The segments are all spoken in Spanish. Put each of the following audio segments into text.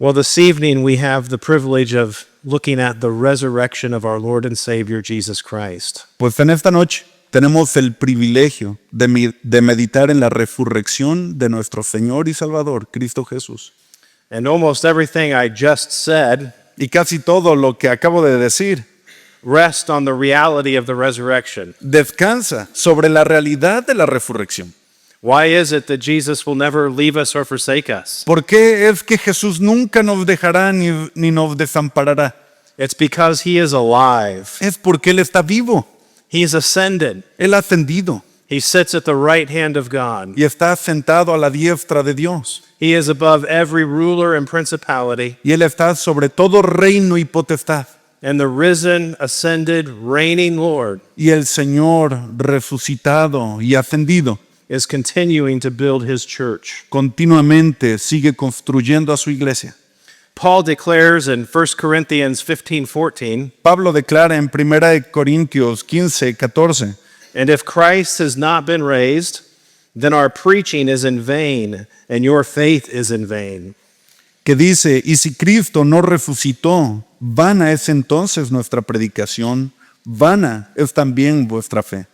Well, this evening we have the privilege of looking at the resurrection of our Lord and Savior Jesus Christ. Pues en esta noche tenemos el privilegio de meditar en la resurrección de nuestro Señor y Salvador, Cristo Jesús. And almost everything I just said Y casi todo lo que acabo de decir rests on the reality of the resurrection. descansa sobre la realidad de la resurrección. Why is it that Jesus will never leave us or forsake us? ¿Por qué es que Jesús nunca nos dejará ni nos desamparará? It's because he is alive. Es porque Él está vivo, He's ascended. Él ha ascendido He sits at the right hand of God. y está sentado a la diestra de Dios. He is above every ruler and principality. Y Él está sobre todo reino y potestad. And the risen, ascended, reigning Lord Y el Señor resucitado y ascendido is continuing to build his church. continuamente sigue construyendo a su iglesia. Paul declares in 1 Corinthians 15:14, Pablo declara en 1 Corintios 15:14, and if Christ has not been raised, then our preaching is in vain, and your faith is in vain. que dice, y si Cristo no resucitó, vana es entonces nuestra predicación, vana es también vuestra fe.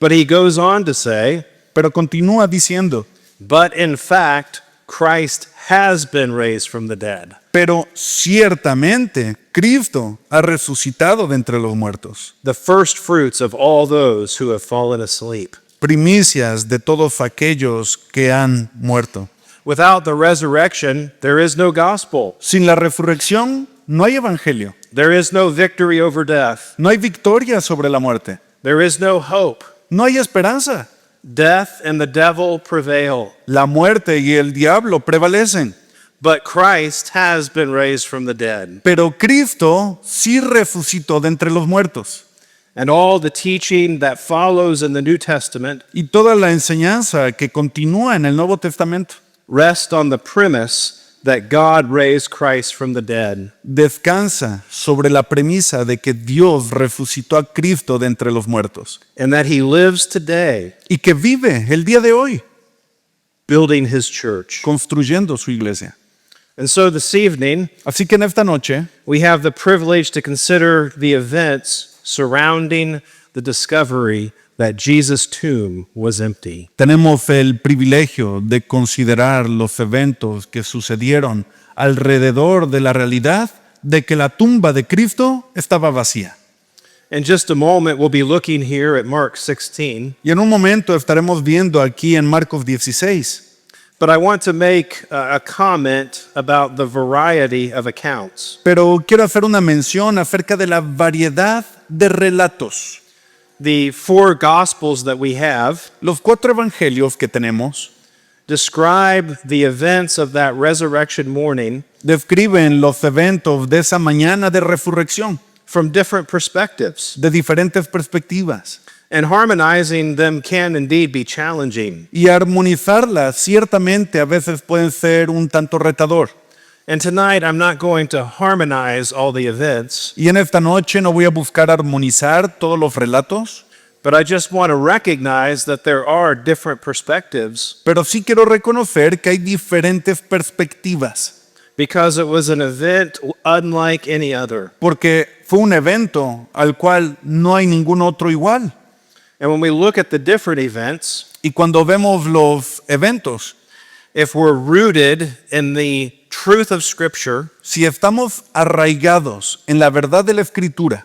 But he goes on to say, Pero continúa diciendo, but in fact, Christ has been raised from the dead. pero ciertamente Cristo ha resucitado de entre los muertos, The first fruits of all those who have fallen asleep. primicias de todos aquellos que han muerto. Without the resurrection, there is no gospel. Sin la resurrección no hay evangelio, There is no victory over death. no hay victoria sobre la muerte, There is no hope. no hay esperanza. Death and the devil prevail. La muerte y el diablo prevalecen, But Christ has been raised from the dead. pero Cristo sí resucitó de entre los muertos. And all the teaching that follows in the New Testament Y toda la enseñanza que continúa en el Nuevo Testamento rest on the premise that God raised Christ from the dead. descansa sobre la premisa de que Dios resucitó a Cristo de entre los muertos And that he lives today y que vive el día de hoy building his church. construyendo su iglesia. And so this evening, Así que en esta noche we have the privilege to consider the events surrounding the discovery that Jesus' tomb was empty. tenemos el privilegio de considerar los eventos que sucedieron alrededor de la realidad de que la tumba de Cristo estaba vacía. In just a moment, we'll be looking here at Mark 16. Y en un momento estaremos viendo aquí en Marcos 16. But I want to make a comment about the variety of accounts. Pero quiero hacer una mención acerca de la variedad de relatos. The four Gospels that we have Los 4 evangelios que tenemos describe the events of that resurrection morning describen los eventos de esa mañana de resurrección from different perspectives. de diferentes perspectivas. And harmonizing them can indeed be challenging. Y armonizarlas ciertamente a veces puede ser un tanto retador. And tonight, I'm not going to harmonize all the events, Y en esta noche no voy a buscar armonizar todos los relatos, but I just want to recognize that there are different perspectives pero sí quiero reconocer que hay diferentes perspectivas, because it was an event unlike any other. porque fue un evento al cual no hay ningún otro igual. And when we look at the different events, Y cuando vemos los eventos, if we're rooted in the truth of Scripture, si estamos arraigados en la verdad de la Escritura,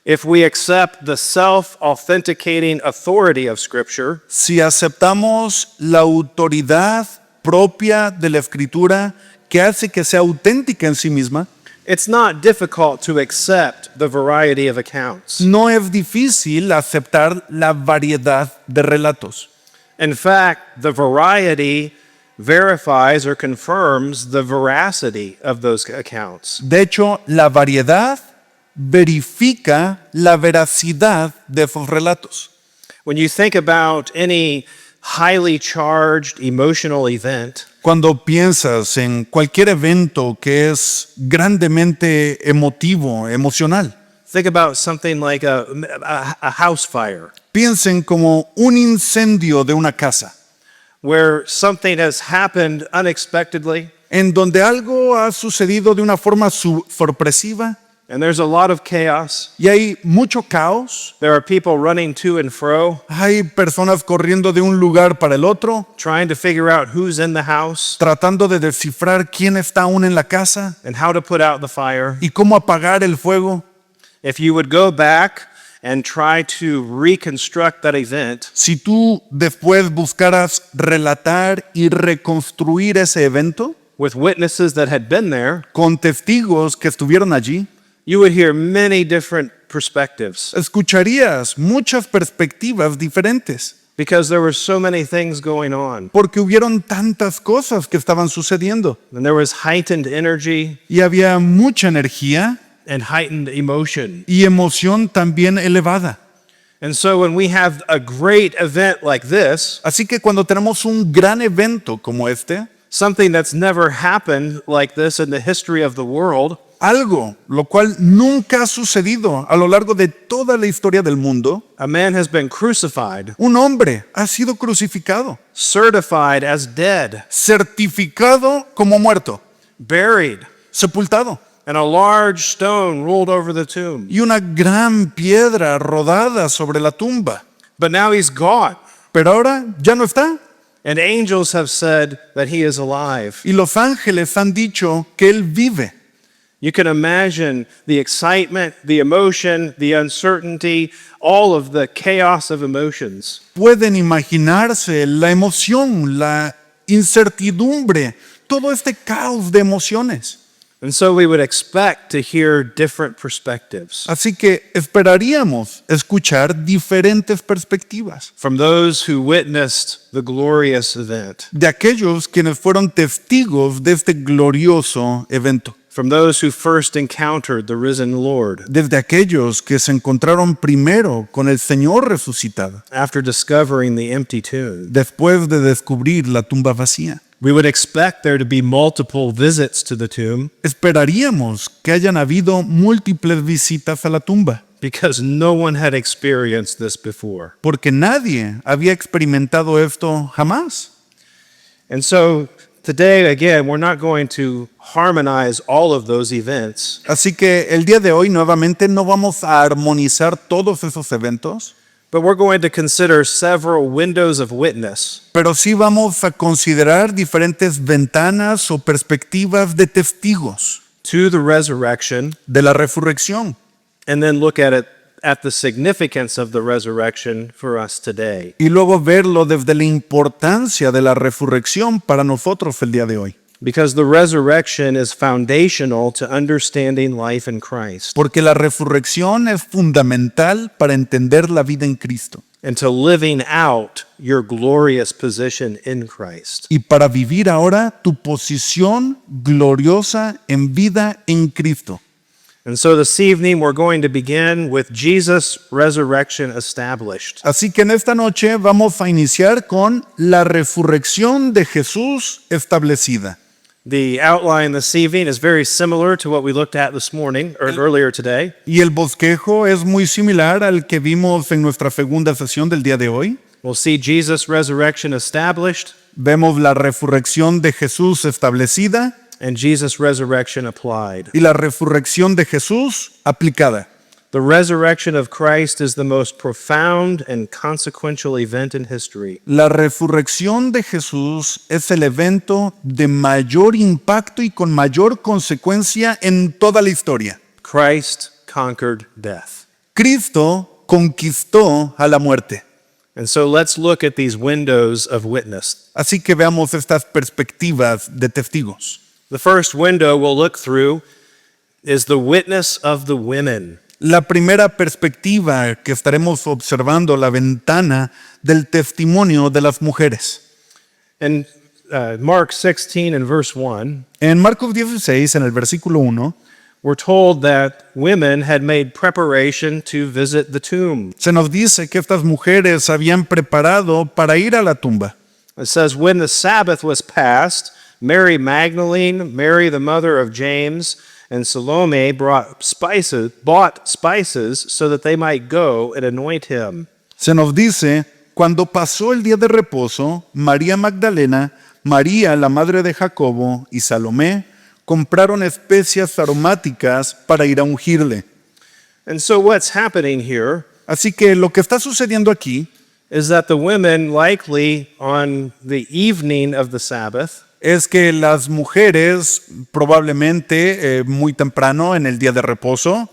if we accept the self-authenticating authority of Scripture, si aceptamos la autoridad propia de la Escritura que hace que sea auténtica en sí misma, it's not difficult to accept the variety of accounts. no es difícil aceptar la variedad de relatos. In fact, the variety verifies or confirms the veracity of those accounts. De hecho, la variedad verifica la veracidad de esos relatos. When you think about any highly charged emotional event, Cuando piensas en cualquier evento que es grandemente emotivo, emocional, think about something like a house fire, piensen como un incendio de una casa, where something has happened unexpectedly, en donde algo ha sucedido de una forma sorpresiva and there's a lot of chaos. y hay mucho caos. There are people running to and fro, Hay personas corriendo de un lugar para el otro, trying to figure out who's in the house tratando de descifrar quién está aún en la casa and how to put out the fire. y cómo apagar el fuego. If you would go back and try to reconstruct that event, Si tú después buscaras relatar y reconstruir ese evento with witnesses that had been there, con testigos que estuvieron allí, you would hear many different perspectives escucharías muchas perspectivas diferentes, because there were so many things going on. porque hubieron tantas cosas que estaban sucediendo And there was heightened energy y había mucha energía and heightened emotion. y emoción también elevada. And so when we have a great event like this, Así que cuando tenemos un gran evento como este, something that's never happened like this in the history of the world, algo lo cual nunca ha sucedido a lo largo de toda la historia del mundo, a man has been crucified, un hombre ha sido crucificado, certified as dead, certificado como muerto, buried, sepultado, and a large stone rolled over the tomb. y una gran piedra rodada sobre la tumba. But now he's gone. Pero ahora ya no está. And angels have said that he is alive. Y los ángeles han dicho que él vive. You can imagine the excitement, the emotion, the uncertainty, all of the chaos of emotions. Pueden imaginarse la emoción, la incertidumbre, todo este caos de emociones. And so we would expect to hear different perspectives Así que esperaríamos escuchar diferentes perspectivas from those who witnessed the glorious event, de aquellos quienes fueron testigos de este glorioso evento, from those who first encountered the risen Lord desde aquellos que se encontraron primero con el Señor resucitado, after discovering the empty tomb. después de descubrir la tumba vacía. We would expect there to be multiple visits to the tomb Esperaríamos que hayan habido múltiples visitas a la tumba, because no one had experienced this before. porque nadie había experimentado esto jamás. And so today, again, we're not going to harmonize all of those events, Así que el día de hoy nuevamente no vamos a armonizar todos esos eventos, but we're going to consider several windows of witness pero sí vamos a considerar diferentes ventanas o perspectivas de testigos to the resurrection, de la resurrección and then look at the significance of the resurrection for us today. y luego verlo desde la importancia de la resurrección para nosotros el día de hoy. Because the resurrection is foundational to understanding life in Christ Porque la resurrección es fundamental para entender la vida en Cristo and to living out your glorious position in Christ. y para vivir ahora tu posición gloriosa en vida en Cristo. And so this evening we're going to begin with Jesus' resurrection established. Así que en esta noche vamos a iniciar con la resurrección de Jesús establecida. The outline this evening is very similar to what we looked at this morning or earlier today. Y el bosquejo es muy similar al que vimos en nuestra segunda sesión del día de hoy. We'll see Jesus' resurrection established Vemos la resurrección de Jesús establecida and Jesus' resurrection applied. y la resurrección de Jesús aplicada. The resurrection of Christ is the most profound and consequential event in history. La resurrección de Jesús es el evento de mayor impacto y con mayor consecuencia en toda la historia. Christ conquered death. Cristo conquistó a la muerte. And so let's look at these windows of witness. Así que veamos estas perspectivas de testigos. The first window we'll look through is the witness of the women. La primera perspectiva que estaremos observando, la ventana del testimonio de las mujeres. In Mark 16 and verse 1, En Marcos 16, en el versículo 1, we're told that women had made preparation to visit the tomb. se nos dice que estas mujeres habían preparado para ir a la tumba. It says, when the Sabbath was passed, Mary Magdalene, Mary the mother of James, and Salome bought spices so that they might go and anoint him. Se nos dice, cuando pasó el día de reposo, María Magdalena, María, la madre de Jacobo, y Salomé compraron especias aromáticas para ir a ungirle. And so what's happening here Así que lo que está sucediendo aquí is that the women likely on the evening of the Sabbath es que las mujeres probablemente muy temprano en el día de reposo,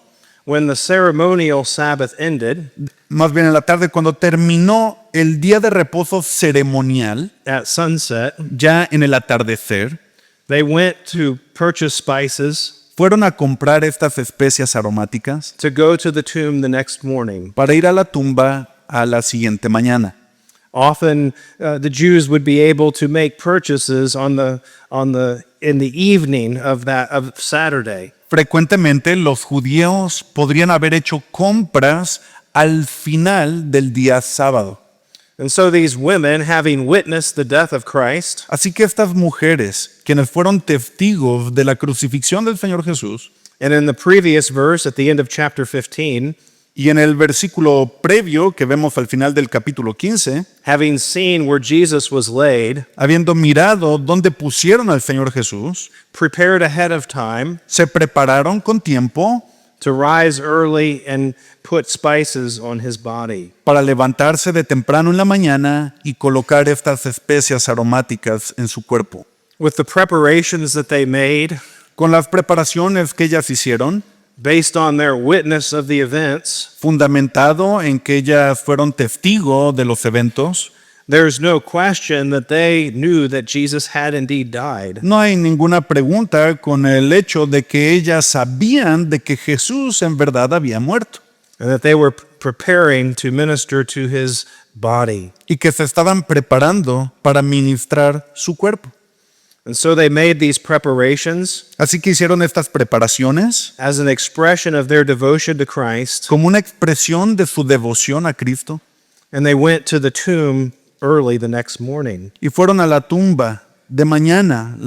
when the ceremonial Sabbath ended más bien en la tarde cuando terminó el día de reposo ceremonial, at sunset, ya en el atardecer, they went to purchase spices fueron a comprar estas especias aromáticas to go to the tomb the next morning. para ir a la tumba a la siguiente mañana. Often the Jews would be able to make purchases in the evening of Saturday. Frecuentemente los judíos podrían haber hecho compras al final del día sábado. And so these women, having witnessed the death of Christ, Así que estas mujeres, quienes fueron testigos de la crucifixión del Señor Jesús, and in the previous verse at the end of chapter 15, y en el versículo previo que vemos al final del capítulo 15, having seen where Jesus was laid, habiendo mirado dónde pusieron al Señor Jesús, prepared ahead of time se prepararon con tiempo to rise early and put spices on his body. para levantarse de temprano en la mañana y colocar estas especias aromáticas en su cuerpo. With the preparations that they made, Con las preparaciones que ellas hicieron, based on their witness of the events, fundamentado en que ellas fueron testigos de los eventos, there's no question that they knew that Jesus had indeed died. no hay ninguna pregunta con el hecho de que ellas sabían de que Jesús en verdad había muerto And that they were preparing to minister to his body. y que se estaban preparando para ministrar su cuerpo. And so they made these preparations Así que hicieron estas preparaciones as an expression of their devotion to Christ, como una expresión de su devoción a Cristo and they went to the tomb early the next morning. y fueron a la tumba de mañana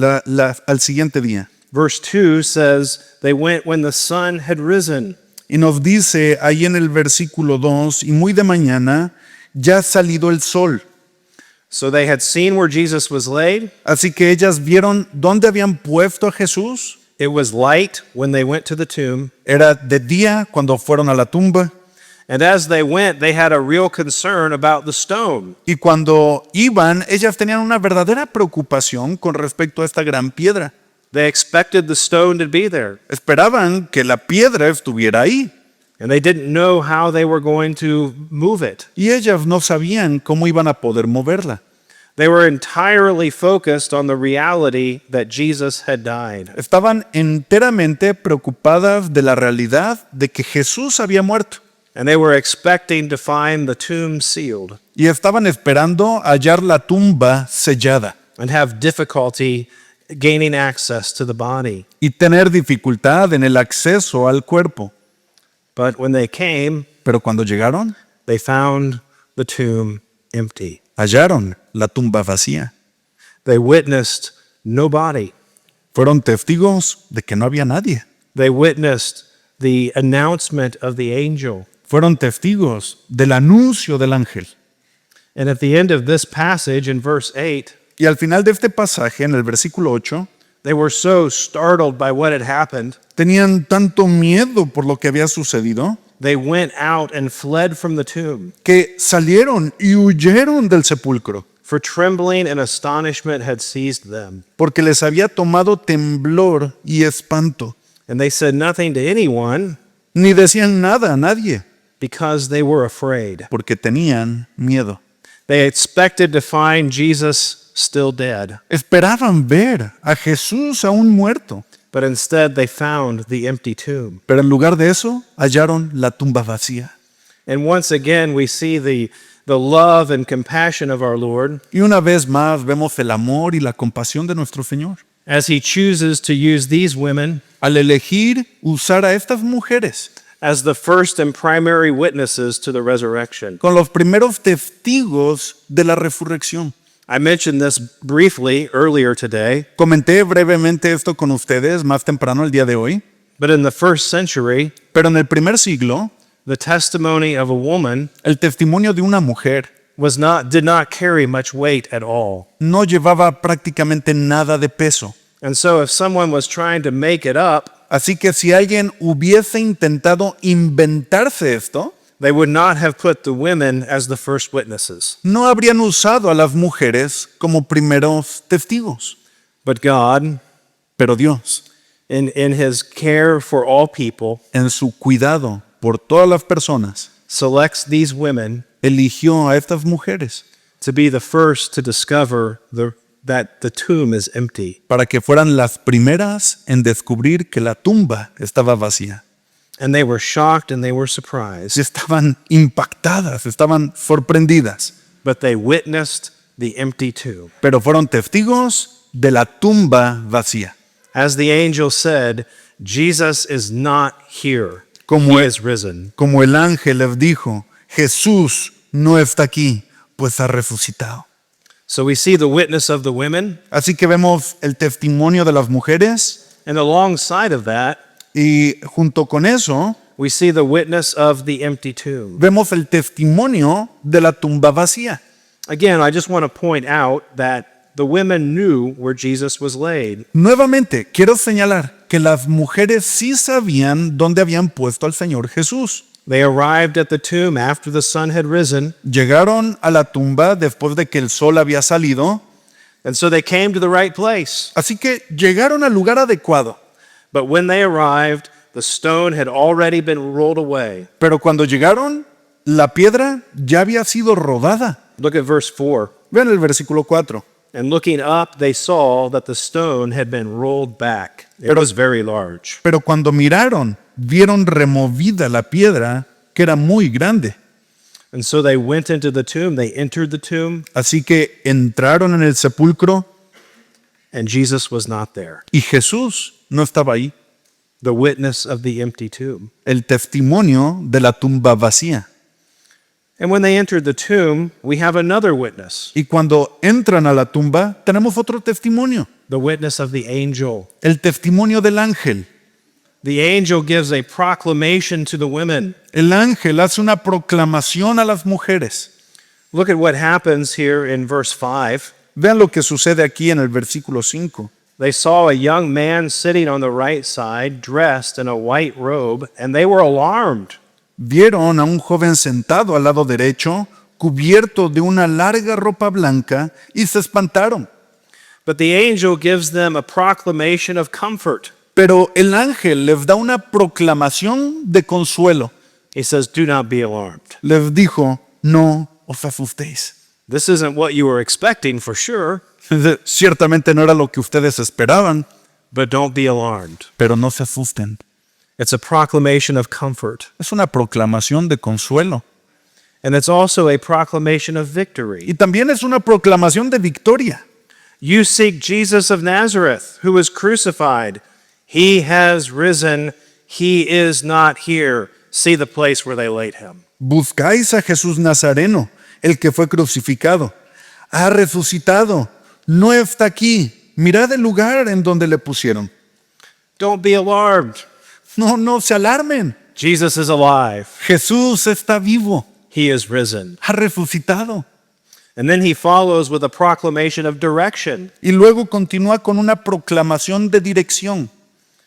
al siguiente día. Verse 2 says, they went when the sun had risen. Y nos dice ahí en el versículo 2, y muy de mañana ya ha salido el sol. So they had seen where Jesus was laid. Así que ellas vieron dónde habían puesto a Jesús. It was light when they went to the tomb. Era de día cuando fueron a la tumba. And as they went, they had a real concern about the stone. Y cuando iban, ellas tenían una verdadera preocupación con respecto a esta gran piedra. They expected the stone to be there, Esperaban que la piedra estuviera ahí. and they didn't know how they were going to move it. Y ellas no sabían cómo iban a poder moverla. They were entirely focused on the reality that Jesus had died. Estaban enteramente preocupadas de la realidad de que Jesús había muerto. And they were expecting to find the tomb sealed Y estaban esperando hallar la tumba sellada and have difficulty gaining access to the body. y tener dificultad en el acceso al cuerpo. But when they came, Pero cuando llegaron, they found the tomb empty. hallaron la tumba vacía. They witnessed no body. Fueron testigos de que no había nadie. They witnessed the announcement of the angel. Fueron testigos del anuncio del ángel. And at the end of this passage in verse 8, Y al final de este pasaje, en el versículo 8, they were so startled by what had happened, tenían tanto miedo por lo que había sucedido they went out and fled from the tomb. que salieron y huyeron del sepulcro, For trembling and astonishment had seized them. porque les había tomado temblor y espanto. And they said nothing to anyone Ni decían nada a nadie, because they were afraid. porque tenían miedo. They expected to find Jesus still dead, Esperaban ver a Jesús aún muerto, but instead they found the empty tomb. pero en lugar de eso hallaron la tumba vacía. And once again, we see the love and compassion of our Lord Y una vez más vemos el amor y la compasión de nuestro Señor as he chooses to use these women al elegir usar a estas mujeres as the first and primary witnesses to the resurrection. con los primeros testigos de la resurrección. I mentioned this briefly earlier today, Comenté brevemente esto con ustedes más temprano el día de hoy, but in the first century, pero en el primer siglo, the testimony of a woman el testimonio de una mujer did not carry much weight at all. no llevaba prácticamente nada de peso. And so if someone was trying to make it up, Así que si alguien hubiese intentado inventarse esto, they would not have put the women as the first witnesses. no habrían usado a las mujeres como primeros testigos. But God, Pero Dios, in his care for all people, en su cuidado por todas las personas, selects these women eligió a estas mujeres to be the first to discover that the tomb is empty. para que fueran las primeras en descubrir que la tumba estaba vacía. And they were shocked and they were surprised. Estaban impactadas, estaban sorprendidas, But they witnessed the empty tomb. pero fueron testigos de la tumba vacía. As the angel said, Jesus is not here. Como He es- is risen. Como el ángel les dijo, Jesús no está aquí, pues ha resucitado. So we see the witness of the women, Así que vemos el testimonio de las mujeres and alongside of that, y junto con eso we see the witness of the empty tomb. vemos el testimonio de la tumba vacía. Again, I just want to point out that the women knew where Jesus was laid. Nuevamente, quiero señalar que las mujeres sí sabían dónde habían puesto al Señor Jesús. They arrived at the tomb after the sun had risen, Llegaron a la tumba después de que el sol había salido, and so they came to the right place. así que llegaron al lugar adecuado. But when they arrived, the stone had already been rolled away. Pero cuando llegaron, la piedra ya había sido rodada. Look at verse 4. Vean el versículo 4. And looking up, they saw that the stone had been rolled back. It was very large. Pero cuando miraron, vieron removida la piedra, que era muy grande. And so they went into the tomb, they entered the tomb, Así que entraron en el sepulcro and Jesus was not there. y Jesús no estaba ahí. The witness of the empty tomb. El testimonio de la tumba vacía. And when they entered the tomb, we have another witness, Y cuando entran a la tumba, tenemos otro testimonio. the witness of the angel. El testimonio del ángel. The angel gives a proclamation to the women. El ángel hace una proclamación a las mujeres. Look at what happens here in verse 5. Vean lo que sucede aquí en el versículo 5. They saw a young man sitting on the right side, dressed in a white robe, and they were alarmed. Vieron a un joven sentado al lado derecho, cubierto de una larga ropa blanca, y se espantaron. But the angel gives them a proclamation of comfort. Pero el ángel les da una proclamación de consuelo. He says, "Do not be alarmed. Les dijo, no os asustéis. This isn't what you were expecting for sure, Ciertamente no era lo que ustedes esperaban, but don't be alarmed." pero no se asusten. It's a proclamation of comfort, Es una proclamación de consuelo. and it's also a proclamation of victory. Y también es una proclamación de victoria. You seek Jesus of Nazareth, who was crucified. He has risen. He is not here. See the place where they laid him. Buscáis a Jesús Nazareno, el que fue crucificado. Ha resucitado. No está aquí. Mirad el lugar en donde le pusieron. Don't be alarmed. No se alarmen. Jesus is alive. Jesús está vivo. He is risen. Ha resucitado. And then he follows with a proclamation of direction. Y luego continúa con una proclamación de dirección.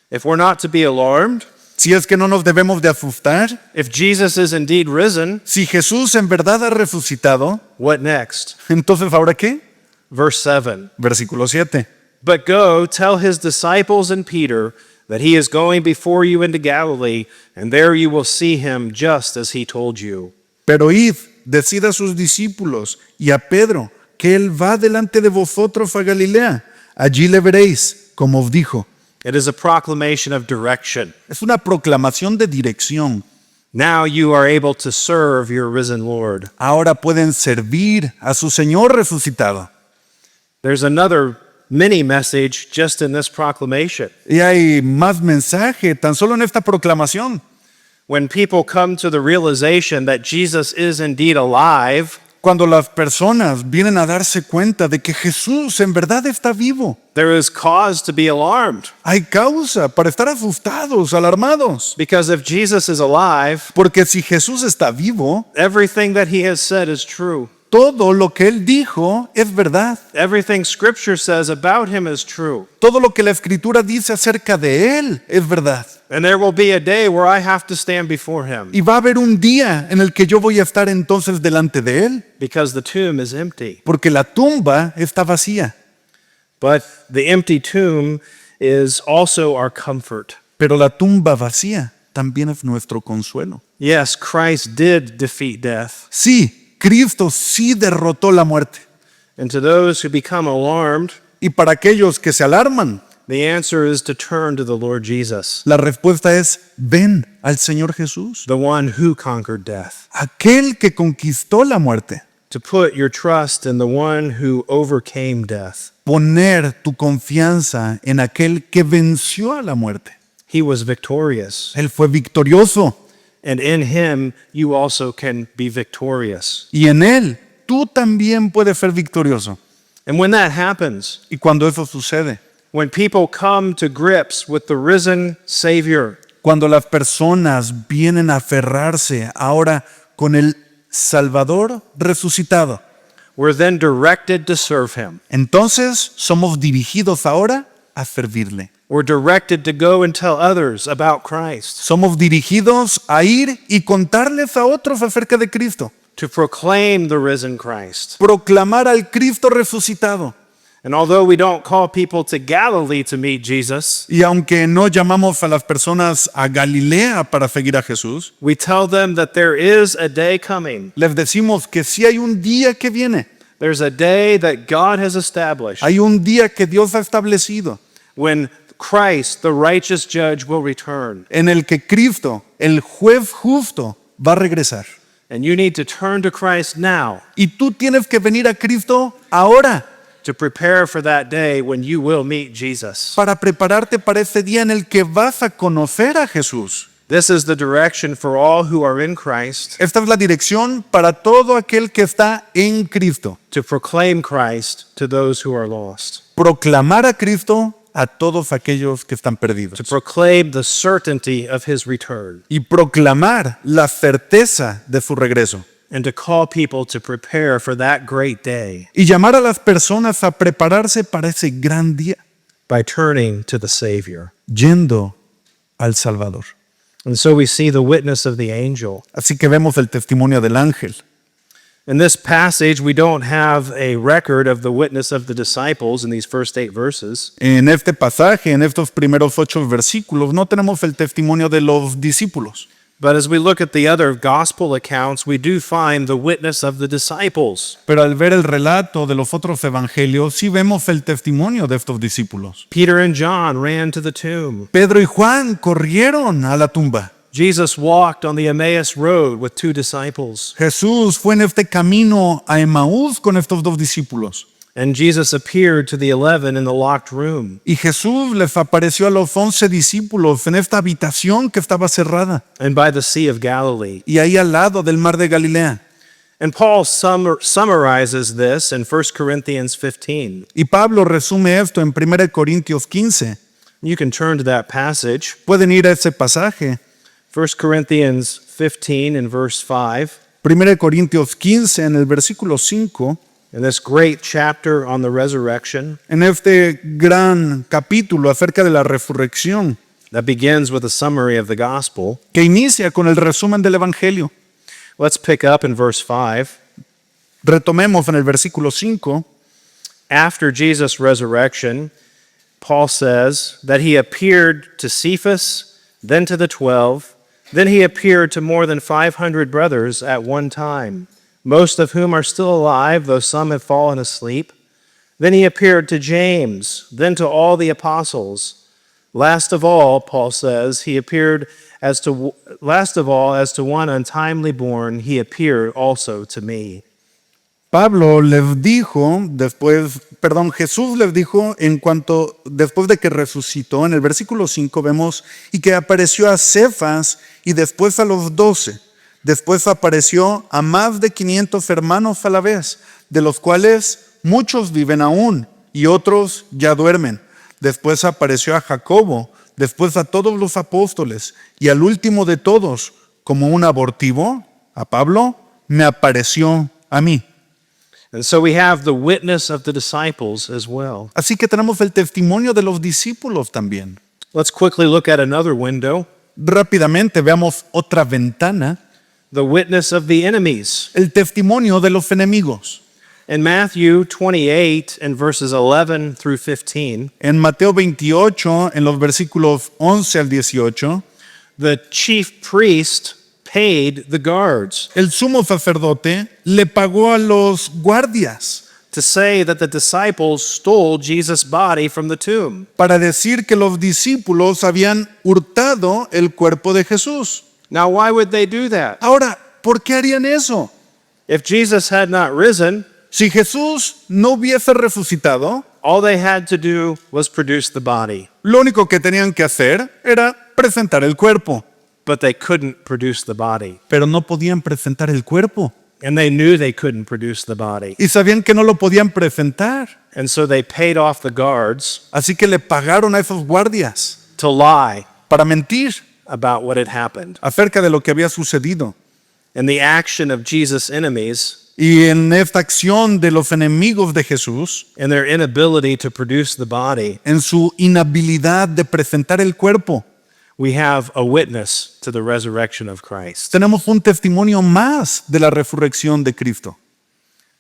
If we're not to be alarmed, Si es que no nos debemos de asustar, if Jesus is indeed risen, si Jesús en verdad ha resucitado, what next? entonces ¿ahora qué? Verse 7. Versículo 7. But go, tell his disciples and Peter that he is going before you into Galilee, and there you will see him just as he told you. Pero id, decid a sus discípulos y a Pedro que él va delante de vosotros a Galilea. Allí le veréis, como os dijo. It is a proclamation of direction. Es una proclamación de dirección. Now you are able to serve your risen Lord. Ahora pueden servir a su Señor resucitado. There's another mini message just in this proclamation. Y hay más mensaje tan solo en esta proclamación. When people come to the realization that Jesus is indeed alive, Cuando las personas vienen a darse cuenta de que Jesús en verdad está vivo, there is cause to be alarmed. hay causa para estar asustados, alarmados. Because if Jesus is alive, Porque si Jesús está vivo, everything that he has said is true. Todo lo que él dijo es verdad. Everything Scripture says about him is true. Todo lo que la Escritura dice acerca de él es verdad. And there will be a day where I have to stand before him Y va a haber un día en el que yo voy a estar entonces delante de él, because the tomb is empty. porque la tumba está vacía. But the empty tomb is also our comfort. Pero la tumba vacía también es nuestro consuelo. Yes, Christ did defeat death. Sí, Cristo sí derrotó la muerte. And to those who become alarmed, Y para aquellos que se alarman, the answer is to turn to the Lord Jesus, la respuesta es: ven al Señor Jesús, the one who conquered death. aquel que conquistó la muerte. To put your trust in the one who overcame death. Poner tu confianza en aquel que venció a la muerte. He was victorious. Él fue victorioso And in him, you also can be victorious. y en él tú también puedes ser victorioso. And when that happens, Y cuando eso sucede, when people come to grips with the risen Savior, cuando las personas vienen a aferrarse ahora con el Salvador resucitado, we're then directed to serve him. entonces somos dirigidos ahora a servirle. We're directed to go and tell others about Christ, Somos dirigidos a ir y contarles a otros acerca de Cristo, to proclaim the risen Christ. proclamar al Cristo resucitado. And although we don't call people to Galilee to meet Jesus, Y aunque no llamamos a las personas a Galilea para seguir a Jesús, we tell them that there is a day coming. les decimos que sí hay un día que viene, There's a day that God has established hay un día que Dios ha establecido when Christ, the righteous judge, will return. en el que Cristo, el juez justo, va a regresar. And you need to turn to Christ now Y tú tienes que venir a Cristo ahora to prepare for that day when you will meet Jesus. para prepararte para ese día en el que vas a conocer a Jesús. This is the direction for all who are in Christ, Esta es la dirección para todo aquel que está en Cristo. to proclaim Christ to those who are lost, Proclamar a Cristo a todos aquellos que están perdidos. to proclaim the certainty of his return, Y proclamar la certeza de su regreso. and to call people to prepare for that great day Y llamar a las personas a prepararse para ese gran día, by turning to the Savior. yendo al Salvador. And so we see the witness of the angel. Así que vemos el testimonio del ángel. In this passage, we don't have a record of the witness of the disciples in these first 8 verses. En este pasaje, en estos primeros 8 versículos, no tenemos el testimonio de los discípulos. But as we look at the other gospel accounts, we do find the witness of the disciples. Pero al ver el relato de los otros evangelios, sí vemos el testimonio de estos discípulos. Peter and John ran to the tomb. Pedro y Juan corrieron a la tumba. Jesus walked on the Emmaus road with 2 disciples. Jesús fue en este camino a Emaús con estos 2 discípulos. And Jesus appeared to the 11 in the locked room. Y Jesús les apareció a los 11 discípulos en esta habitación que estaba cerrada And by the Sea of Galilee. y ahí al lado del mar de Galilea. And Paul summarizes this in 1 Corinthians 15. Y Pablo resume esto en 1 Corintios 15. You can turn to that passage. Pueden ir a ese pasaje. 1 Corinthians 15 and verse 5. 1 Corintios 15 en el versículo 5. In this great chapter on the resurrection En este gran capítulo acerca de la resurrección that begins with a summary of the gospel, que inicia con el resumen del evangelio. let's pick up in verse 5. Retomemos en el versículo 5. After Jesus' resurrection, Paul says that he appeared to Cephas, then to the 12, then he appeared to more than 500 brothers at one time, most of whom are still alive, though some have fallen asleep. Then he appeared to James, then to all the apostles. Last of all, Paul says, he appeared as to one untimely born, he appeared also to me. Pablo les dijo Jesús les dijo después de que resucitó, en el versículo 5 vemos, y que apareció a Cefas y después a los 12. Después apareció a más de 500 hermanos a la vez, de los cuales muchos viven aún y otros ya duermen. Después apareció a Jacobo, después a todos los apóstoles y al último de todos, como un abortivo, a Pablo, me apareció a mí. And so we have the witness of the disciples as well. Así que tenemos el testimonio de los discípulos también. Let's quickly look at another window, Rápidamente veamos otra ventana, the witness of the enemies. el testimonio de los enemigos. In Matthew 28 and verses 11 through 15, En Mateo 28, en los versículos 11 al 18, the chief priest paid the guards el sumo sacerdote le pagó a los guardias to say that the disciples stole Jesus' body from the tomb. para decir que los discípulos habían hurtado el cuerpo de Jesús. Now, why would they do that? Ahora, ¿por qué harían eso? If Jesus had not risen, Si Jesús no hubiese resucitado, all they had to do was produce the body, lo único que tenían que hacer era presentar el cuerpo, but they couldn't produce the body. pero no podían presentar el cuerpo And they knew they couldn't produce the body. y sabían que no lo podían presentar. And so they paid off the guards Así que le pagaron a esos guardias to lie para mentir about what had happened. acerca de lo que había sucedido. And the action of Jesus' enemies Y en esta acción de los enemigos de Jesús, and their inability to produce the body, en su inhabilidad de presentar el cuerpo, we have a witness to the resurrection of Christ. tenemos un testimonio más de la resurrección de Cristo.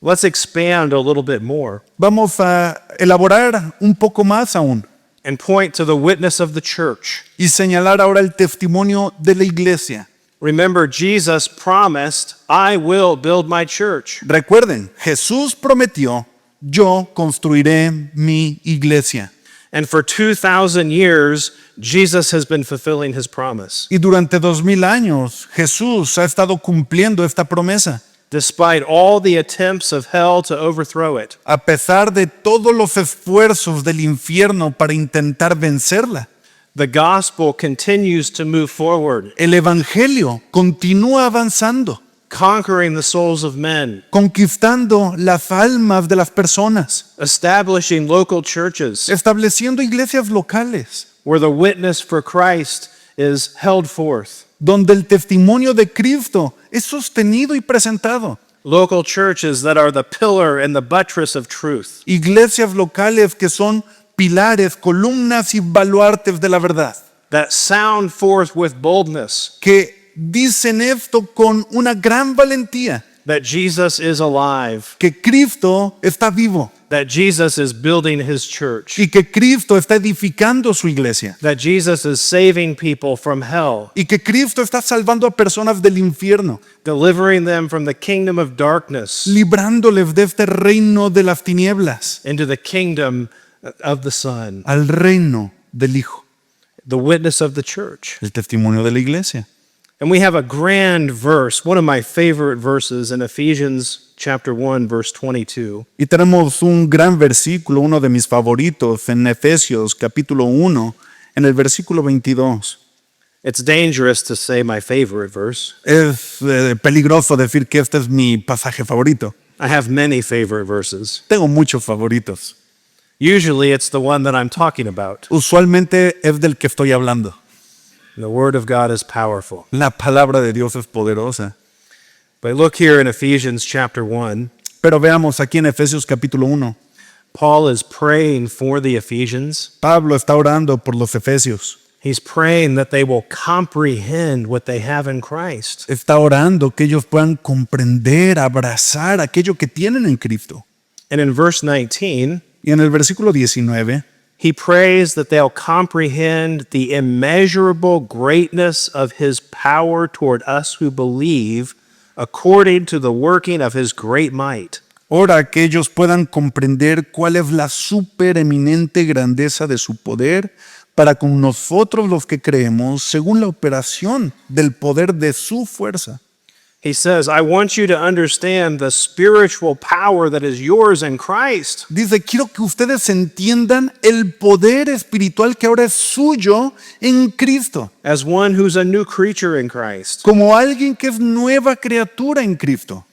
Let's expand a little bit more Vamos a elaborar un poco más aún and point to the witness of the church. y señalar ahora el testimonio de la iglesia. Remember, Jesus promised, I will build my church. Recuerden, Jesús prometió, yo construiré mi iglesia. And for 2,000 years, Jesus has been fulfilling his promise, Y durante 2000 años, Jesús ha estado cumpliendo esta promesa, despite all the attempts of hell to overthrow it. a pesar de todos los esfuerzos del infierno para intentar vencerla. The gospel continues to move forward, El evangelio continúa avanzando, conquering the souls of men, conquistando las almas de las personas, establishing local churches estableciendo iglesias locales, where the witness for Christ is held forth. donde el testimonio de Cristo es sostenido y presentado. Local churches that are the pillar and the buttress of truth. Iglesias locales que son pilares, columnas y baluartes de la verdad, That sound forth with boldness que dicen esto con una gran valentía, that Jesus is alive, que Cristo está vivo that Jesus is building his church, y que Cristo está edificando su iglesia that Jesus is saving people from hell, y que Cristo está salvando a personas del infierno, delivering them from the kingdom of darkness librándoles de este reino de las tinieblas into the kingdom of the Son, al reino del Hijo, the witness of the church. el testimonio de la iglesia. And we have a grand verse, one of my favorite verses in Ephesians chapter 1 verse 22. Y tenemos un gran versículo, uno de mis favoritos, en Efesios capítulo 1, en el versículo 22. It's dangerous to say my favorite verse. Es peligroso decir que este es mi pasaje favorito. I have many favorite verses. Tengo muchos favoritos. Usually it's the one that I'm talking about. Usualmente es del que estoy hablando. The word of God is powerful. La palabra de Dios es poderosa. But look here in Ephesians chapter 1. Pero veamos aquí en Efesios capítulo 1. Paul is praying for the Ephesians. Pablo está orando por los efesios. He's praying that they will comprehend what they have in Christ. Está orando que ellos puedan comprender, abrazar aquello que tienen en Cristo. And in verse 19, Y en el versículo 19, he prays that they'll comprehend the immeasurable greatness of his power toward us who believe, according to the working of his great might. ora que ellos puedan comprender cuál es la supereminente grandeza de su poder para con nosotros los que creemos según la operación del poder de su fuerza. He says, I want you to understand the spiritual power that is yours in Christ. Dice, quiero que ustedes entiendan el poder espiritual que ahora es suyo en Cristo, As one who's a new creature in Christ. como alguien que es nueva criatura en Cristo.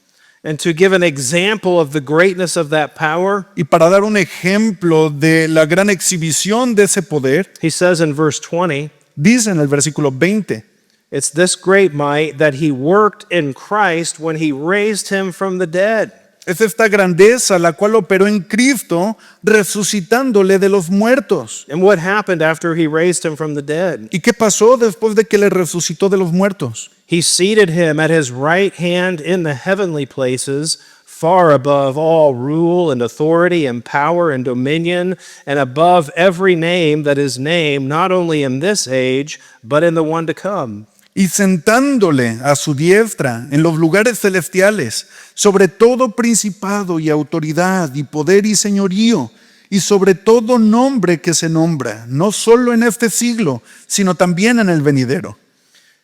And to give an example of the greatness of that power, Y para dar un ejemplo de la gran exhibición de ese poder, he says in verse 20, dice en el versículo 20, it's this great might that he worked in Christ when he raised him from the dead. Es esta grandeza la cual operó en Cristo, resucitándole de los muertos. And what happened after he raised him from the dead? ¿Y qué pasó después de que le resucitó de los muertos? He seated him at his right hand in the heavenly places, far above all rule and authority and power and dominion, and above every name that is named, not only in this age, but in the one to come. Y sentándole a su diestra en los lugares celestiales, sobre todo principado y autoridad y poder y señorío, y sobre todo nombre que se nombra, no solo en este siglo, sino también en el venidero.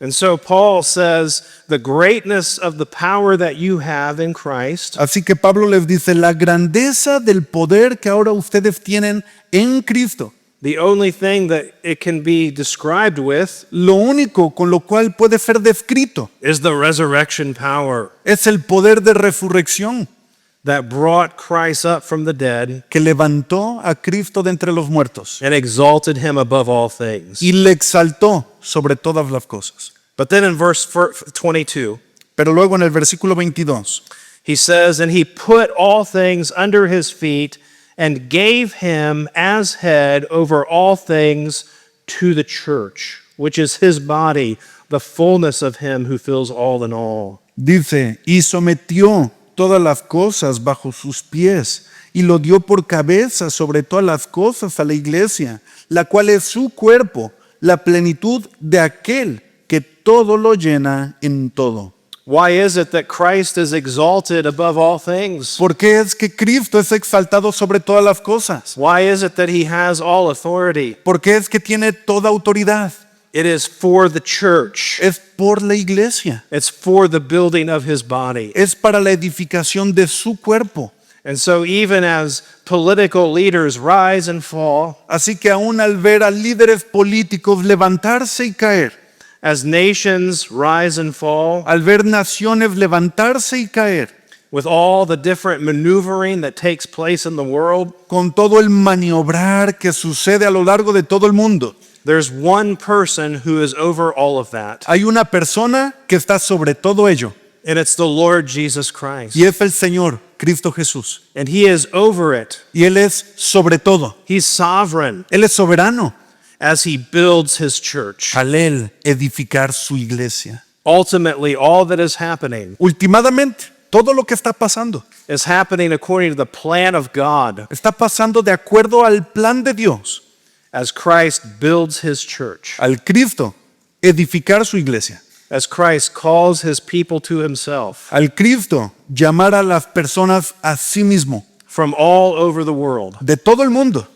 And so Paul says, the greatness of the power that you have in Christ Así que Pablo les dice, la grandeza del poder que ahora ustedes tienen en Cristo, the only thing that it can be described with lo único con lo cual puede ser descrito is the resurrection power es el poder de resurrección that brought Christ up from the dead que levantó a Cristo de entre los muertos and exalted him above all things. y le exaltó sobre todas las cosas. But then in verse 22, Pero luego en el versículo 22, he says, and he put all things under his feet and gave him as head over all things to the church, which is his body, the fullness of him who fills all in all. dice, y sometió todas las cosas bajo sus pies y lo dio por cabeza sobre todas las cosas a la iglesia, la cual es su cuerpo, la plenitud de aquel que todo lo llena en todo. Why is it that Christ is exalted above all things? ¿Por qué es que Cristo es exaltado sobre todas las cosas? Why is it that he has all authority? ¿Por qué es que tiene toda autoridad? It is for the church. Es por la iglesia, It's for the building of his body. es para la edificación de su cuerpo. And so even as political leaders rise and fall, Así que aún al ver a líderes políticos levantarse y caer, as nations rise and fall, al ver naciones levantarse y caer, with all the different maneuvering that takes place in the world, con todo el maniobrar que sucede a lo largo de todo el mundo, there's one person who is over all of that, hay una persona que está sobre todo ello, and it's the Lord Jesus Christ. y es el Señor, Cristo Jesús. And he is over it. Y Él es sobre todo. He's sovereign Él es soberano as he builds his church. al Él edificar su iglesia. Ultimately, all that is happening Últimamente, todo lo que está pasando is happening according to the plan of God está pasando de acuerdo al plan de Dios, as Christ builds his church, al Cristo edificar su iglesia, as Christ calls his people to himself al Cristo llamar a las personas a sí mismo, from all over the world de todo el mundo,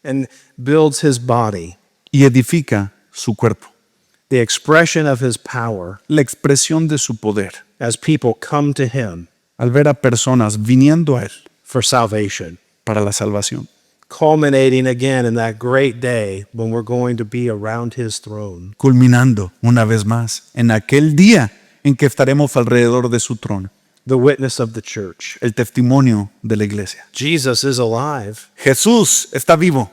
and builds his body, y edifica su cuerpo, the expression of his power la expresión de su poder, as people come to him al ver a personas viniendo a Él for salvation, para la salvación, culminating again in that great day when we're going to be around his throne. culminando una vez más en aquel día en que estaremos alrededor de su trono, The witness of the church. el testimonio de la iglesia. Jesus is alive. Jesús está vivo,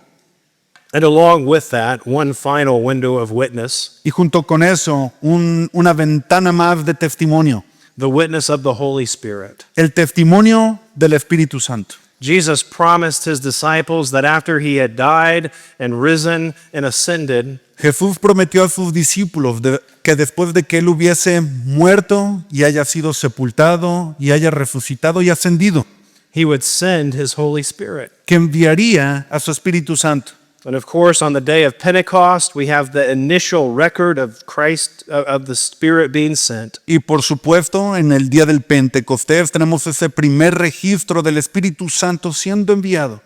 And along with that, one final window of witness, y junto con eso una ventana más de testimonio, the witness of the Holy Spirit. el testimonio del Espíritu Santo. Jesus promised his disciples that after he had died and risen and ascended, Jesús prometió a sus discípulos que después de que Él hubiese muerto y haya sido sepultado y haya resucitado y ascendido, he would send his Holy Spirit. que enviaría a su Espíritu Santo. And of course, on the day of Pentecost, we have the initial record of Christ, of the Spirit being sent. Y por supuesto, en el día del Pentecostés tenemos ese primer registro del Espíritu Santo siendo enviado.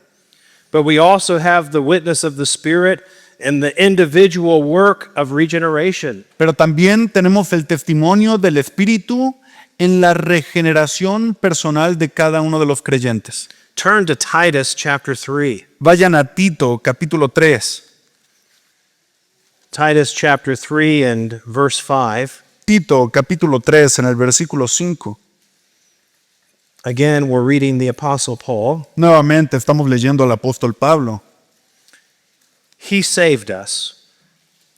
But we also have the witness of the Spirit in the individual work of regeneration. Pero también tenemos el testimonio del Espíritu en la regeneración personal de cada uno de los creyentes. Turn to Titus chapter 3. Vayan a Tito, capítulo 3. Titus chapter 3 and verse 5. Tito, capítulo 3, en el versículo 5. Again, we're reading the Apostle Paul. Nuevamente estamos leyendo al apóstol Pablo. He saved us,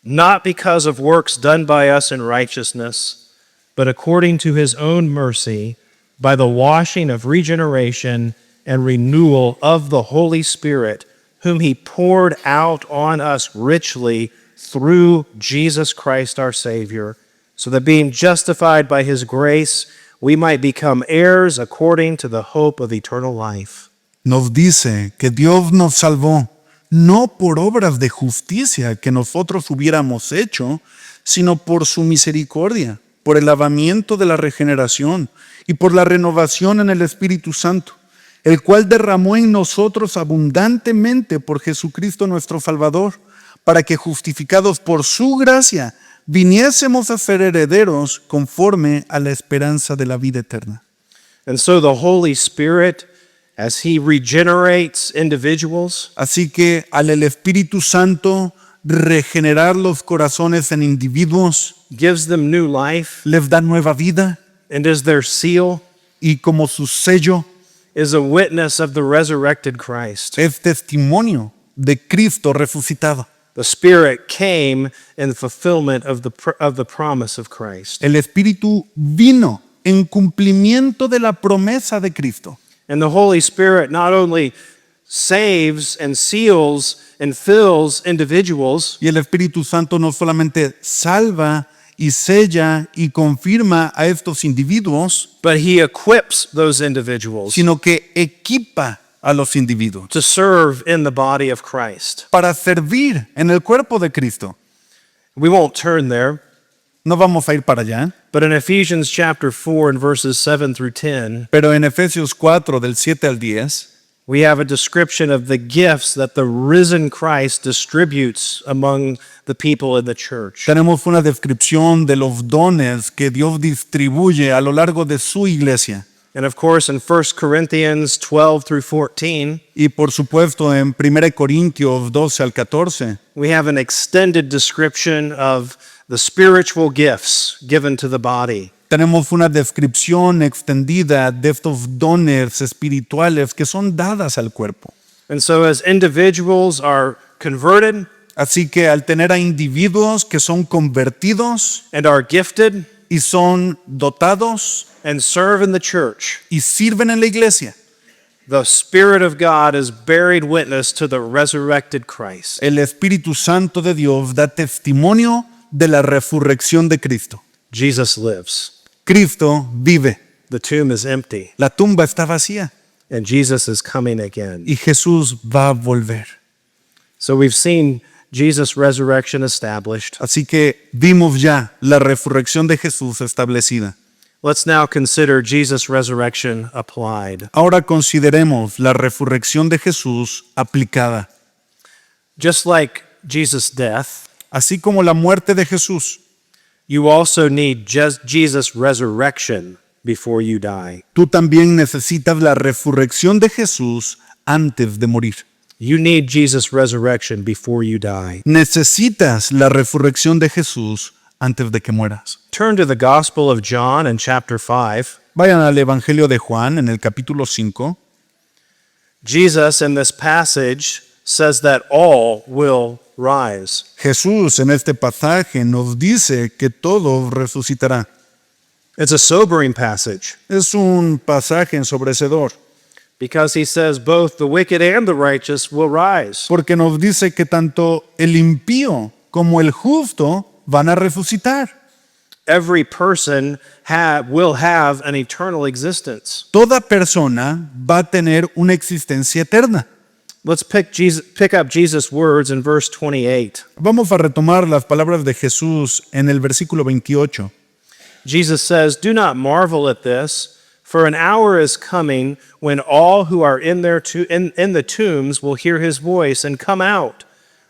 not because of works done by us in righteousness, but according to his own mercy, by the washing of regeneration and renewal of the Holy Spirit, whom he poured out on us richly through Jesus Christ our Savior, so that being justified by his grace, we might become heirs according to the hope of eternal life. Nos dice que Dios nos salvó, no por obras de justicia que nosotros hubiéramos hecho, sino por su misericordia, por el lavamiento de la regeneración y por la renovación en el Espíritu Santo, el cual derramó en nosotros abundantemente por Jesucristo nuestro Salvador, para que justificados por su gracia viniésemos a ser herederos conforme a la esperanza de la vida eterna. And so the Holy Spirit, as he regenerates individuals, Así que al el Espíritu Santo regenerar los corazones en individuos, gives them new life, les da nueva vida and is their seal, y como su sello is a witness of the resurrected Christ. es testimonio de Cristo resucitado. The Spirit came in fulfillment of the promise of Christ. El Espíritu vino en cumplimiento de la promesa de Cristo. And the Holy Spirit not only saves and seals and fills individuals, Y el Espíritu Santo no solamente salva y sella y confirma a estos individuos, but he equips those individuals sino que equipa a los individuos to serve in the body of Christ. para servir en el cuerpo de Cristo. We won't turn there, No vamos a ir para allá, but in Ephesians chapter 4 and verses 7 through 10, pero en Efesios 4 del 7 al 10 we have a description of the gifts that the risen Christ distributes among the people in the church. tenemos una descripción de los dones que Dios distribuye a lo largo de su iglesia. And of course, in 1 Corinthians 12 through 14, Y por supuesto en 1 Corintios 12 al 14 we have an extended description of the spiritual gifts given to the body. tenemos una descripción extendida de estos dones espirituales que son dadas al cuerpo. And so, as individuals are converted Así que al tener a individuos que son convertidos and are gifted y son dotados and serve in the church, y sirven en la iglesia, the Spirit of God is bearing witness to the resurrected Christ. el Espíritu Santo de Dios da testimonio de la resurrección de Cristo. Jesus lives. Cristo vive, The tomb is empty, la tumba está vacía and Jesus is coming again. y Jesús va a volver. So we've seen Jesus' resurrection established. Así que vimos ya la resurrección de Jesús establecida. Let's now consider Jesus' resurrection applied. Ahora consideremos la resurrección de Jesús aplicada. Just like Jesus' death, Así como la muerte de Jesús, you also need just Jesus' resurrection before you die. tú también necesitas la resurrección de Jesús antes de morir. You need Jesus' resurrection before you die. Necesitas la resurrección de Jesús antes de que mueras. Turn to the Gospel of John in chapter 5. Vayan al Evangelio de Juan en el capítulo 5. Jesus in this passage says that all will rise. Jesús en este pasaje nos dice que todo resucitará. It's a sobering passage Es un pasaje ensobrecedor, because he says both the wicked and the righteous will rise. porque nos dice que tanto el impío como el justo van a resucitar. Every person will have an eternal existence. Toda persona va a tener una existencia eterna. Let's pick up Jesus' words in verse 28. Vamos a retomar las palabras de Jesús en el versículo 28. Jesus says, "Do not marvel at this, for an hour is coming when all who are in the tombs will hear his voice and come out.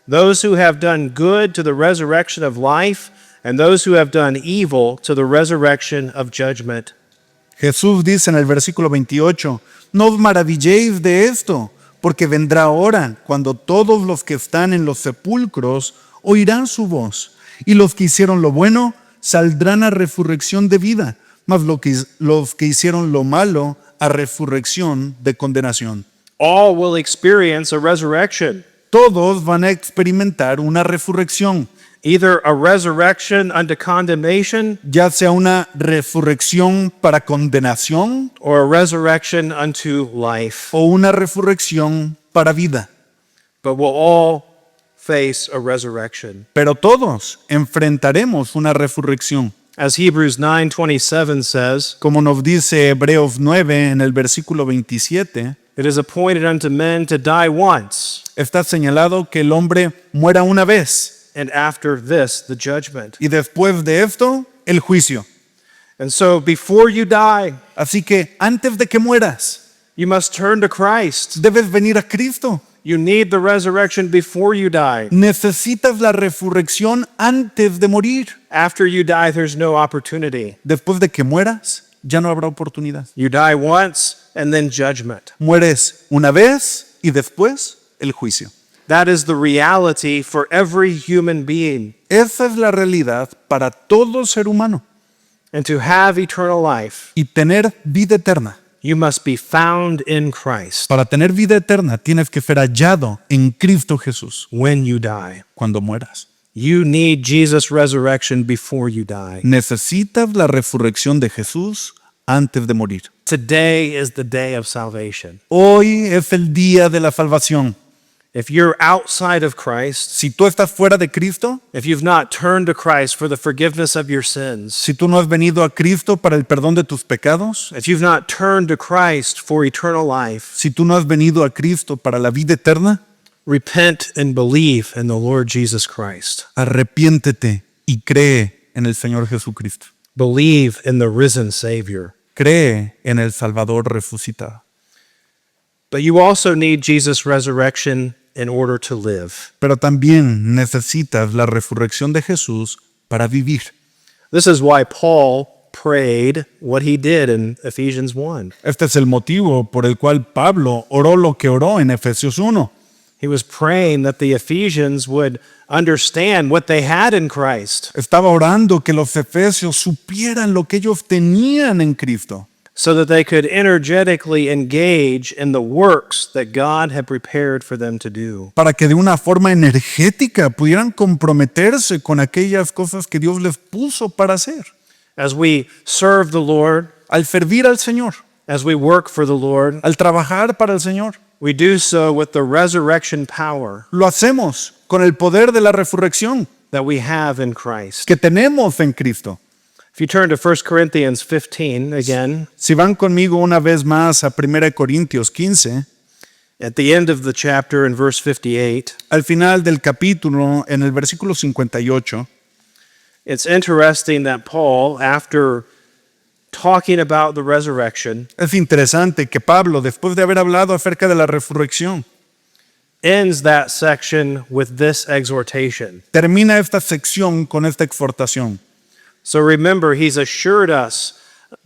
Those who have done good to the resurrection of life, and those who have done evil to the resurrection of judgment." Jesús dice en el versículo 28, no os maravilléis de esto, porque vendrá hora cuando todos los que están en los sepulcros oirán su voz, y los que hicieron lo bueno saldrán a resurrección de vida, mas los que hicieron lo malo a resurrección de condenación. All will experience a resurrection. Todos van a experimentar una resurrección. either a resurrection unto condemnation ya sea una resurrección para condenación or a resurrection unto life. o una resurrección para vida. But we'll all face a resurrection. Pero todos enfrentaremos una resurrección. As Hebrews 9:27 says, Como nos dice Hebreos 9 en el versículo 27, it is appointed unto men to die once, está señalado que el hombre muera una vez and after this, the judgment. y después de esto, el juicio. And so before you die, Así que antes de que mueras, you must turn to Christ. debes venir a Cristo. You need the resurrection before you die. Necesitas la resurrección antes de morir. After you die, there's no opportunity. Después de que mueras, ya no habrá oportunidad. You die once and then judgment. Mueres una vez y después el juicio. That is the reality for every human being. Esa es la realidad para todo ser humano. And to have eternal life, Y tener vida eterna. you must be found in Christ Para tener vida eterna tienes que ser hallado en Cristo Jesús when you die. cuando mueras. You need Jesus' resurrection before you die. Necesitas la resurrección de Jesús antes de morir. Today is the day of salvation. Hoy es el día de la salvación. If you're outside of Christ, Si tú estás fuera de Cristo, if you've not turned to Christ for the forgiveness of your sins, si tú no has venido a Cristo para el perdón de tus pecados, if you've not turned to Christ for eternal life, si tú no has venido a Cristo para la vida eterna, repent and believe in the Lord Jesus Christ. arrepiéntete y cree en el Señor Jesucristo. Believe in the risen Savior. Cree en el Salvador resucitado. But you also need Jesus' resurrection in order to live. Pero también necesitas la resurrección de Jesús para vivir. This is why Paul prayed what he did in Ephesians 1. Este es el motivo por el cual Pablo oró lo que oró en Efesios 1. He was praying that the Ephesians would understand what they had in Christ, Estaba orando que los efesios supieran lo que ellos tenían en Cristo, so that they could energetically engage in the works that God had prepared for them to do. para que de una forma energética pudieran comprometerse con aquellas cosas que Dios les puso para hacer. As we serve the Lord, Al servir al Señor, as we work for the Lord, al trabajar para el Señor, we do so with the resurrection power lo hacemos con el poder de la resurrección that we have in Christ. que tenemos en Cristo. If you turn to 1 Corinthians 15 again, Si van conmigo una vez más a 1 Corintios 15, at the end of the chapter in verse 58, al final del capítulo, en el versículo 58, it's interesting that Paul, after talking about the resurrection, es interesante que Pablo, después de haber hablado acerca de la resurrección, ends that section with this exhortation. termina esta sección con esta exhortación. So remember, he's assured us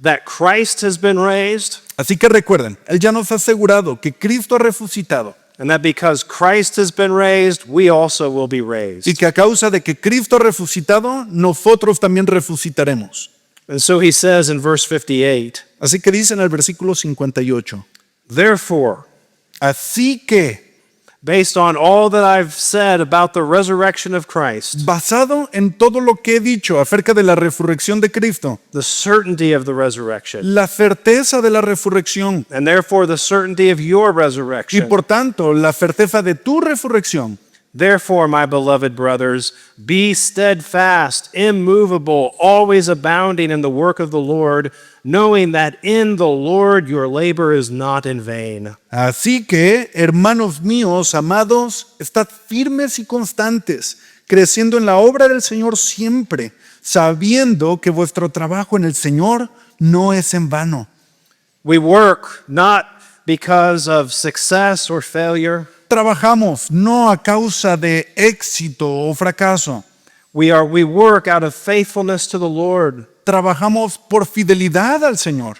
that Christ has been raised, Así que recuerden, Él ya nos ha asegurado que Cristo ha resucitado and that because Christ has been raised, we also will be raised. y que a causa de que Cristo ha resucitado, nosotros también resucitaremos. And so he says in verse 58, Así que dice en el versículo 58, therefore, así que, based on all that I've said about the resurrection of Christ, basado en todo lo que he dicho acerca de la resurrección de Cristo, the certainty of the resurrection, la certeza de la resurrección and therefore the certainty of your y resurrection. por tanto la certeza de tu resurrección, Therefore, my beloved brothers, be steadfast, immovable, always abounding in the work of the Lord, knowing that in the Lord your labor is not in vain. así que, hermanos míos, amados, estad firmes y constantes, creciendo en la obra del Señor siempre, sabiendo que vuestro trabajo en el Señor no es en vano. We work not because of success or failure. Trabajamos no a causa de éxito o fracaso. We work out of faithfulness to the Lord, Trabajamos por fidelidad al Señor,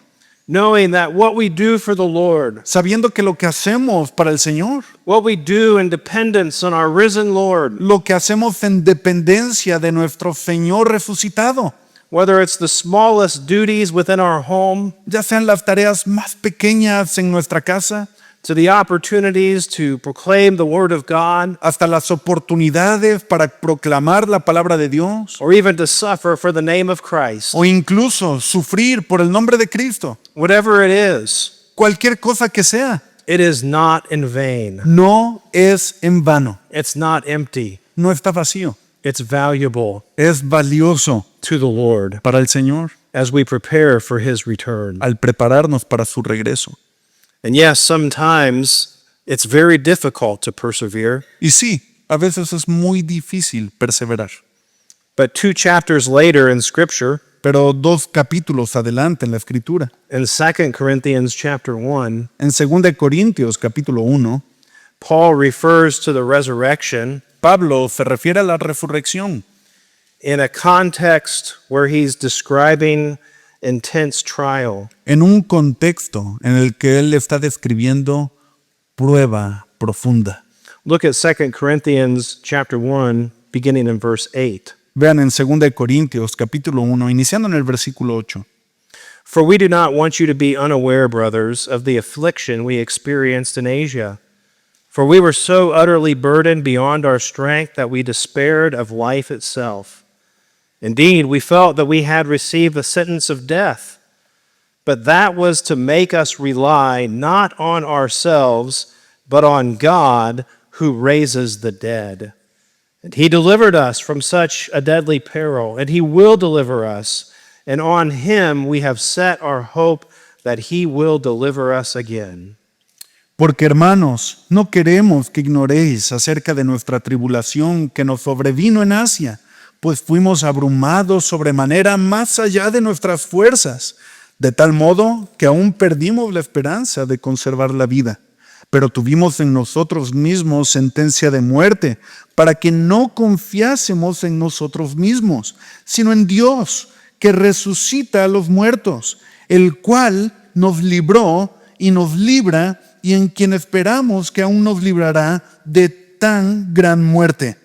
knowing that what we do for the Lord, sabiendo que lo que hacemos para el Señor, what we do in dependence on our risen Lord, lo que hacemos en dependencia de nuestro Señor resucitado, whether it's the smallest duties within our home, ya sean las tareas más pequeñas en nuestra casa, to the opportunities to proclaim the Word of God, hasta las oportunidades para proclamar la palabra de Dios, or even to suffer for the name of Christ. o incluso sufrir por el nombre de Cristo, Whatever it is, cualquier cosa que sea, it is not in vain. no es en vano, It's not empty. no está vacío, It's valuable es valioso to the Lord para el Señor as we prepare for His return. al prepararnos para su regreso. And yes, sometimes it's very difficult to persevere. Y sí, a veces es muy difícil perseverar, But 2 chapters later in Scripture, pero 2 capítulos adelante en la Escritura, in 2 Corinthians chapter 1, en 2 Corintios capítulo 1, Paul refers to the resurrection Pablo se refiere a la resurrección in a context where he's describing intense trial. en un contexto en el que él está describiendo prueba profunda. Look at 2 Corinthians chapter 1, beginning in verse 8. Vean en 2 Corintios capítulo 1, iniciando en el versículo 8. For we do not want you to be unaware, brothers, of the affliction we experienced in Asia. For we were so utterly burdened beyond our strength that we despaired of life itself. Indeed, we felt that we had received the sentence of death, but that was to make us rely not on ourselves, but on God who raises the dead. And He delivered us from such a deadly peril, and He will deliver us. And on Him we have set our hope that He will deliver us again. Porque hermanos, no queremos que ignoréis acerca de nuestra tribulación que nos sobrevino en Asia, pues fuimos abrumados sobremanera más allá de nuestras fuerzas, de tal modo que aún perdimos la esperanza de conservar la vida. Pero tuvimos en nosotros mismos sentencia de muerte, para que no confiásemos en nosotros mismos, sino en Dios, que resucita a los muertos, el cual nos libró y nos libra, y en quien esperamos que aún nos librará de tan gran muerte.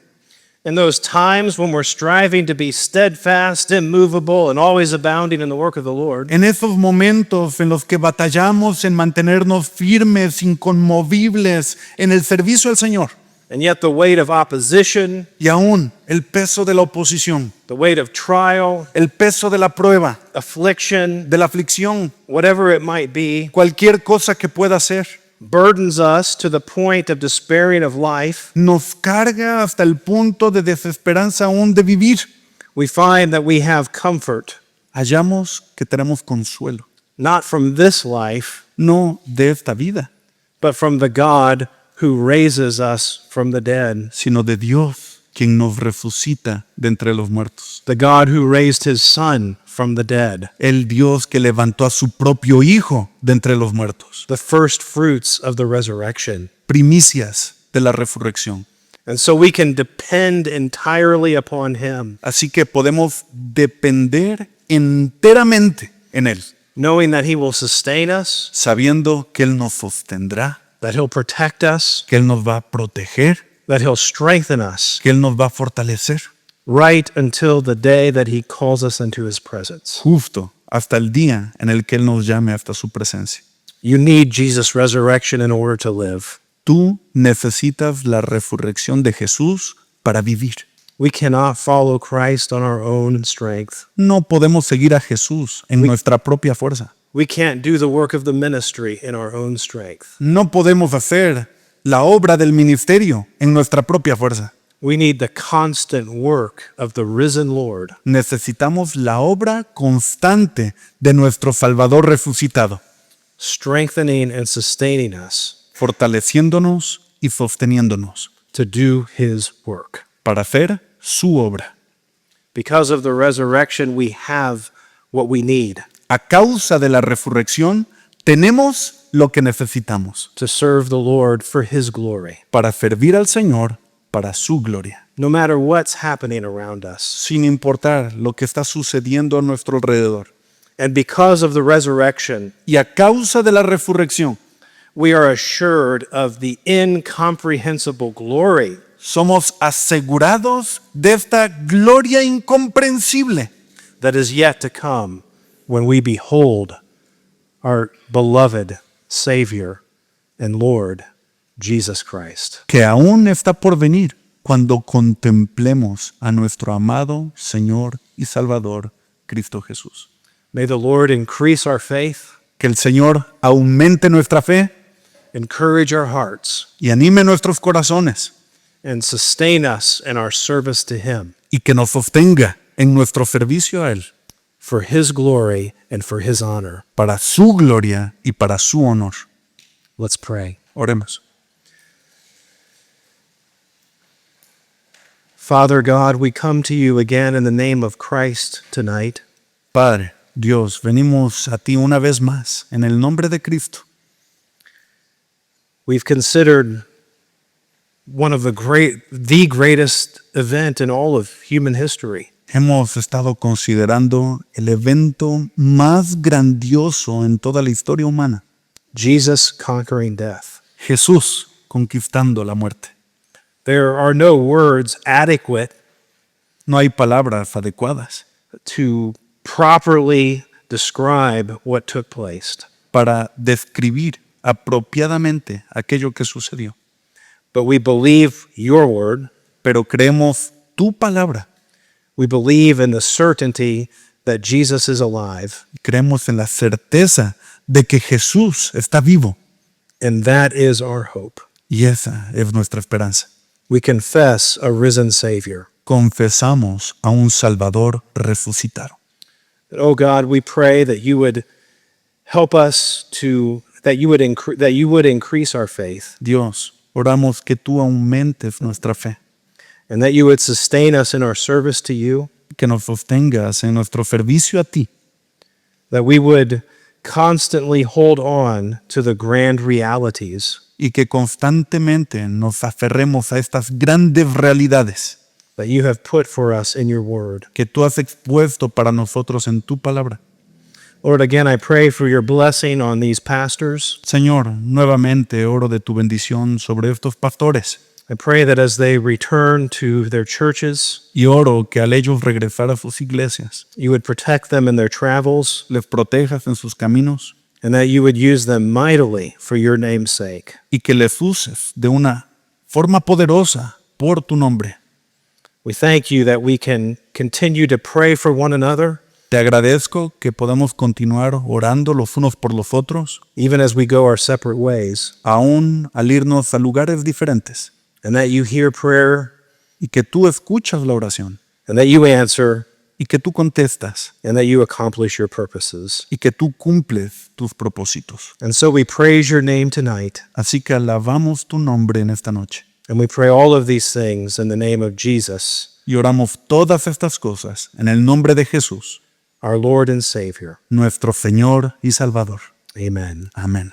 In those times when we're striving to be steadfast, immovable, and always abounding in the work of the Lord, En esos momentos en los que batallamos en mantenernos firmes, inconmovibles en el servicio al Señor, and yet the weight of opposition, y aún el peso de la oposición, the weight of trial, el peso de la prueba, affliction, de la aflicción, whatever it might be, cualquier cosa que pueda ser, burdens us to the point of despairing of life, nos carga hasta el punto de desesperanza aún de vivir. we find that we have comfort, Hallamos que tenemos consuelo, not from this life, no de esta vida, but from the God who raises us from the dead, sino de Dios, quien nos resucita de entre los muertos. the God who raised His Son from the dead, El Dios que levantó a su propio Hijo de entre los muertos. the first fruits of the resurrection. Primicias de la resurrección. And so we can depend entirely upon Him, Así que podemos depender enteramente en Él, knowing that He will sustain us, sabiendo que Él nos sostendrá, that He'll protect us, que Él nos va a proteger, that He'll strengthen us, que Él nos va a fortalecer, right until the day that He calls us into His presence. justo hasta el día en el que Él nos llame hasta su presencia. You need Jesus' resurrection in order to live. Tú necesitas la resurrección de Jesús para vivir. We cannot follow Christ on our own strength. No podemos seguir a Jesús en nuestra propia fuerza. We can't do the work of the ministry in our own strength. No podemos hacer la obra del ministerio en nuestra propia fuerza. We need the constant work of the risen Lord. Necesitamos la obra constante de nuestro Salvador resucitado, Strengthening and sustaining us fortaleciéndonos y sosteniéndonos to do His work. para hacer su obra. Because of the resurrection, we have what we need A causa de la resurrección, tenemos lo que necesitamos to serve the Lord for His glory, para servir al Señor para su gloria, no matter what's happening around us. sin importar lo que está sucediendo a nuestro alrededor. And because of the resurrection, Y a causa de la resurrección, we are assured of the incomprehensible glory somos asegurados de esta gloria incomprensible that is yet to come when we behold our beloved Savior and Lord, Jesus Christ. que aún está por venir cuando contemplemos a nuestro amado Señor y Salvador, Cristo Jesús. May the Lord increase our faith, Que el Señor aumente nuestra fe encourage our hearts, y anime nuestros corazones and sustain us in our service to Him y que nos sostenga en nuestro servicio a Él, for His glory and for His honor. para su gloria y para su honor. Let's pray. Oremos. Father God, we come to you again in the name of Christ tonight. Padre, Dios, venimos a ti una vez más en el nombre de Cristo. We've considered one of the greatest event in all of human history. Hemos estado considerando el evento más grandioso en toda la historia humana. Jesus conquering death. Jesús conquistando la muerte. There are no words adequate No hay palabras adecuadas to properly describe what took place. para describir apropiadamente aquello que sucedió. But we believe your word. Pero creemos tu palabra. We believe in the certainty that Jesus is alive, Creemos en la certeza de que Jesús está vivo. and that is our hope. Y esa es nuestra esperanza. We confess a risen Savior. Confesamos a un Salvador resucitado. Oh God, we pray that you would help us that you would increase our faith, Dios, oramos que tú aumentes nuestra fe, and that you would sustain us in our service to you, que nos sostengas en nuestro servicio a ti, that we would constantly hold on to the grand realities y que constantemente nos aferremos a estas grandes realidades that you have put for us in your word. que tú has expuesto para nosotros en tu palabra. Lord, again, I pray for your blessing on these pastors. Señor, nuevamente oro de tu bendición sobre estos pastores I pray that as they return to their churches, y oro que al ellos regresar a sus iglesias, you would protect them in their travels, les protejas en sus caminos and that you would use them mightily for your name's sake. y que les uses de una forma poderosa por tu nombre. We thank you that we can continue to pray for one another, Te agradezco que podamos continuar orando los unos por los otros, even as we go our separate ways, aún al irnos a lugares diferentes, and that you hear prayer, y que tú escuchas la oración, and that you answer, y que tú contestas, and that you accomplish your purposes. y que tú cumples tus propósitos. And so we praise your name tonight, Así que alabamos tu nombre en esta noche, and we pray all of these things in the name of Jesus, y oramos todas estas cosas en el nombre de Jesús, our Lord and Savior. nuestro Señor y Salvador. Amen. Amén.